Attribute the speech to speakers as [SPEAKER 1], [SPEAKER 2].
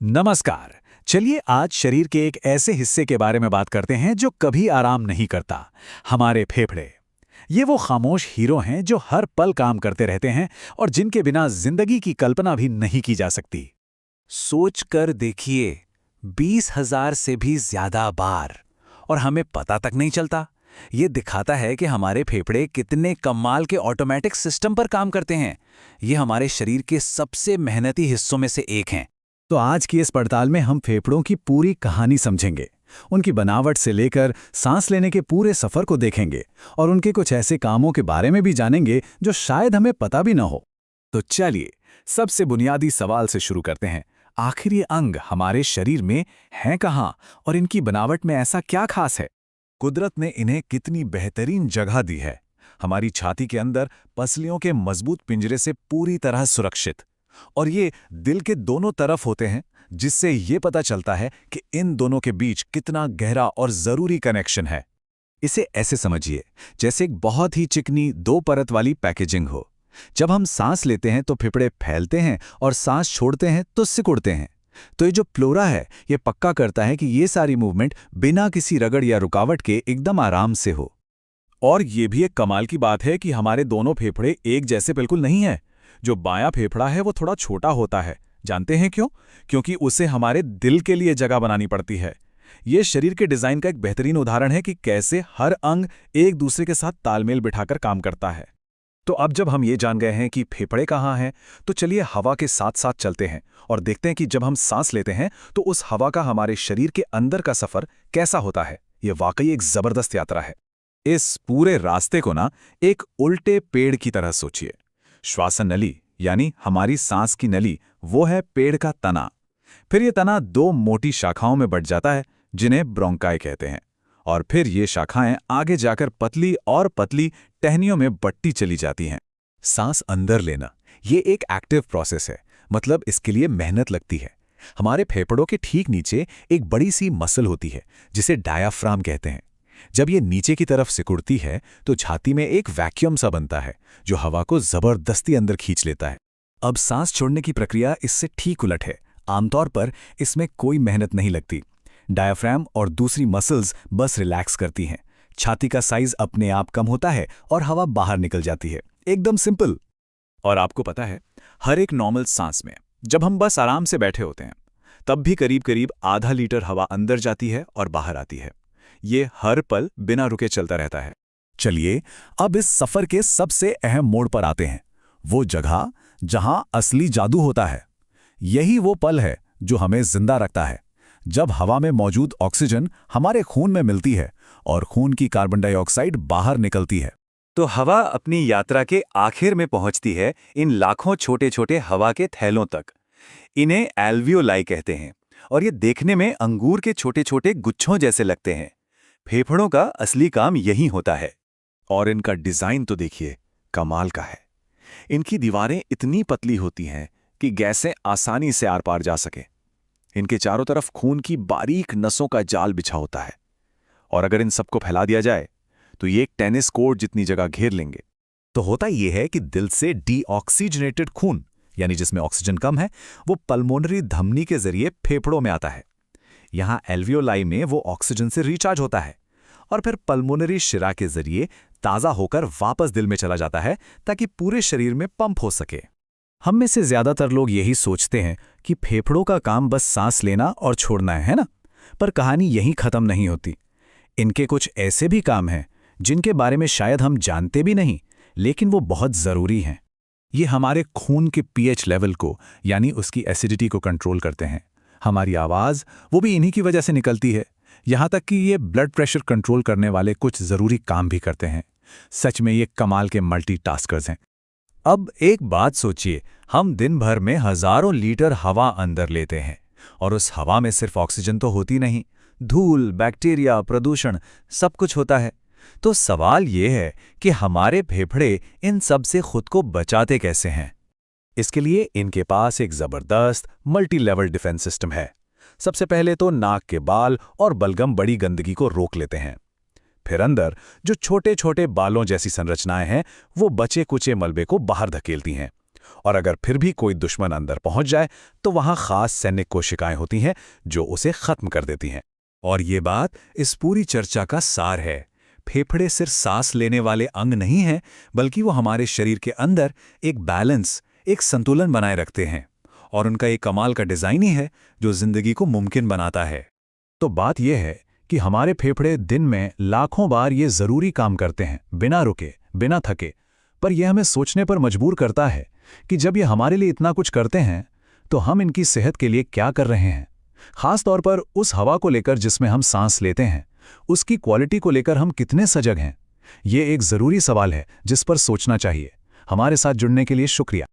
[SPEAKER 1] नमस्कार। चलिए आज शरीर के एक ऐसे हिस्से के बारे में बात करते हैं जो कभी आराम नहीं करता, हमारे फेफड़े। ये वो खामोश हीरो हैं जो हर पल काम करते रहते हैं और जिनके बिना जिंदगी की कल्पना भी नहीं की जा सकती। सोच कर देखिए, 20,000 से भी ज्यादा बार, और हमें पता तक नहीं चलता। ये दिखाता है कि हमारे फेफड़े कितने कमाल के ऑटोमेटिक सिस्टम पर काम करते हैं। ये हमारे शरीर के सबसे मेहनती हिस्सों में से एक हैं। तो आज की इस पड़ताल में हम फेफड़ों की पूरी कहानी समझेंगे, उनकी बनावट से लेकर सांस लेने के पूरे सफर को देखेंगे और उनके कुछ ऐसे कामों के बारे में भी जानेंगे जो शायद हमें पता भी न हो। तो चलिए सबसे बुनियादी सवाल से शुरू करते हैं। आखिर ये अंग हमारे शरीर में हैं कहाँ और इनकी बनावट में ऐसा क्या खास है? कुदरत ने इन्हें कितनी बेहतरीन जगह दी है। हमारी छाती के अंदर पसलियों के मजबूत पिंजरे से पूरी तरह सुरक्षित, और ये दिल के दोनों तरफ होते हैं, जिससे ये पता चलता है कि इन दोनों के बीच कितना गहरा और जरूरी कनेक्शन है। इसे ऐसे समझिए जैसे एक बहुत ही चिकनी 2 परत वाली पैकेजिंग हो। जब हम सांस लेते हैं तो फेफड़े फैलते हैं और सांस छोड़ते हैं तो सिकुड़ते हैं। तो ये जो प्लोरा है ये पक्का करता है कि ये सारी मूवमेंट बिना किसी रगड़ या रुकावट के एकदम आराम से हो। और ये भी एक कमाल की बात है कि हमारे दोनों फेफड़े एक जैसे बिल्कुल नहीं है। जो बायां फेफड़ा है वो थोड़ा छोटा होता है। जानते हैं क्यों? क्योंकि उसे हमारे दिल के लिए जगह बनानी पड़ती है। ये शरीर के डिजाइन का एक बेहतरीन उदाहरण है कि कैसे हर अंग एक दूसरे के साथ तालमेल बिठाकर काम करता है। तो अब जब हम ये जान गए हैं कि फेफड़े कहाँ हैं, तो चलिए हवा के साथ साथ चलते हैं और देखते हैं कि जब हम सांस लेते हैं तो उस हवा का हमारे शरीर के अंदर का सफर कैसा होता है। ये वाकई एक जबरदस्त यात्रा है। इस पूरे रास्ते को ना एक उल्टे पेड़ की तरह सोचिए। श्वासन नली यानी हमारी सांस की नली वो है पेड़ का तना। फिर ये तना 2 मोटी शाखाओं में बंट जाता है जिन्हें ब्रोंकाई कहते हैं, और फिर ये शाखाएं आगे जाकर पतली और पतली टहनियों में बंटती चली जाती हैं। सांस अंदर लेना ये एक एक्टिव प्रोसेस है, मतलब इसके लिए मेहनत लगती है। हमारे फेफड़ों के ठीक नीचे एक बड़ी सी मसल होती है जिसे डायाफ्राम कहते हैं। जब ये नीचे की तरफ सिकुड़ती है तो छाती में एक वैक्यूम सा बनता है जो हवा को जबरदस्ती अंदर खींच लेता है। अब सांस छोड़ने की प्रक्रिया इससे ठीक उलट है। आमतौर पर इसमें कोई मेहनत नहीं लगती। डायाफ्राम और दूसरी मसल्स बस रिलैक्स करती हैं। छाती का साइज अपने आप कम होता है और हवा बाहर निकल जाती है। एकदम सिंपल। और आपको पता है, हर एक नॉर्मल सांस में जब हम बस आराम से बैठे होते हैं तब भी करीब करीब आधा लीटर हवा अंदर जाती है और बाहर आती है। ये हर पल बिना रुके चलता रहता है। चलिए अब इस सफर के सबसे अहम मोड़ पर आते हैं, वो जगह जहां असली जादू होता है। यही वो पल है जो हमें जिंदा रखता है, जब हवा में मौजूद ऑक्सीजन हमारे खून में मिलती है और खून की कार्बन डाइऑक्साइड बाहर निकलती है। तो हवा अपनी यात्रा के आखिर में पहुंचती है इन लाखों छोटे छोटे हवा के थैलों तक। इन्हें एल्वियोलाई कहते हैं और ये देखने में अंगूर के छोटे छोटे गुच्छों जैसे लगते हैं। फेफड़ों का असली काम यही होता है। और इनका डिजाइन तो देखिए, कमाल का है। इनकी दीवारें इतनी पतली होती हैं कि गैसें आसानी से आर पार जा सके। इनके चारों तरफ खून की बारीक नसों का जाल बिछा होता है, और अगर इन सबको फैला दिया जाए तो ये एक टेनिस कोर्ट जितनी जगह घेर लेंगे। तो होता यह है कि दिल से डीऑक्सीजनेटेड खून, यानी जिसमें ऑक्सीजन कम है, वो पल्मोनरी धमनी के जरिए फेफड़ों में आता है। यहां एल्वियोलाई में वो ऑक्सीजन से रिचार्ज होता है और फिर पल्मोनरी शिरा के जरिए ताजा होकर वापस दिल में चला जाता है ताकि पूरे शरीर में पंप हो सके। हम में से ज्यादातर लोग यही सोचते हैं कि फेफड़ों का काम बस सांस लेना और छोड़ना है ना? पर कहानी यहीं खत्म नहीं होती। इनके कुछ ऐसे भी काम हैं जिनके बारे में शायद हम जानते भी नहीं, लेकिन वो बहुत जरूरी हैं। ये हमारे खून के पीएच लेवल को, यानी उसकी एसिडिटी को कंट्रोल करते हैं। हमारी आवाज वो भी इन्हीं की वजह से निकलती है। यहां तक कि ये ब्लड प्रेशर कंट्रोल करने वाले कुछ जरूरी काम भी करते हैं। सच में ये कमाल के मल्टीटास्कर्स हैं। अब एक बात सोचिए, हम दिन भर में हजारों लीटर हवा अंदर लेते हैं और उस हवा में सिर्फ ऑक्सीजन तो होती नहीं, धूल, बैक्टीरिया, प्रदूषण सब कुछ होता है। तो सवाल ये है कि हमारे फेफड़े इन सब से खुद को बचाते कैसे हैं? इसके लिए इनके पास एक जबरदस्त मल्टी लेवल डिफेंस सिस्टम है। सबसे पहले तो नाक के बाल और बलगम बड़ी गंदगी को रोक लेते हैं। फिर अंदर जो छोटे छोटे बालों जैसी संरचनाएं हैं वो बचे कुचे मलबे को बाहर धकेलती हैं। और अगर फिर भी कोई दुश्मन अंदर पहुंच जाए तो वहां खास सैन्य कोशिकाएं होती हैं जो उसे खत्म कर देती हैं। और ये बात इस पूरी चर्चा का सार है। फेफड़े सिर्फ सांस लेने वाले अंग नहीं हैं, बल्कि वो हमारे शरीर के अंदर एक बैलेंस, एक संतुलन बनाए रखते हैं। और उनका एक कमाल का डिज़ाइन ही है जो ज़िंदगी को मुमकिन बनाता है। तो बात यह है कि हमारे फेफड़े दिन में लाखों बार ये ज़रूरी काम करते हैं, बिना रुके, बिना थके। पर यह हमें सोचने पर मजबूर करता है कि जब ये हमारे लिए इतना कुछ करते हैं तो हम इनकी सेहत के लिए क्या कर रहे हैं। खास तौर पर उस हवा को लेकर जिसमें हम सांस लेते हैं, उसकी क्वालिटी को लेकर हम कितने सजग हैं। ये एक ज़रूरी सवाल है जिस पर सोचना चाहिए। हमारे साथ जुड़ने के लिए शुक्रिया।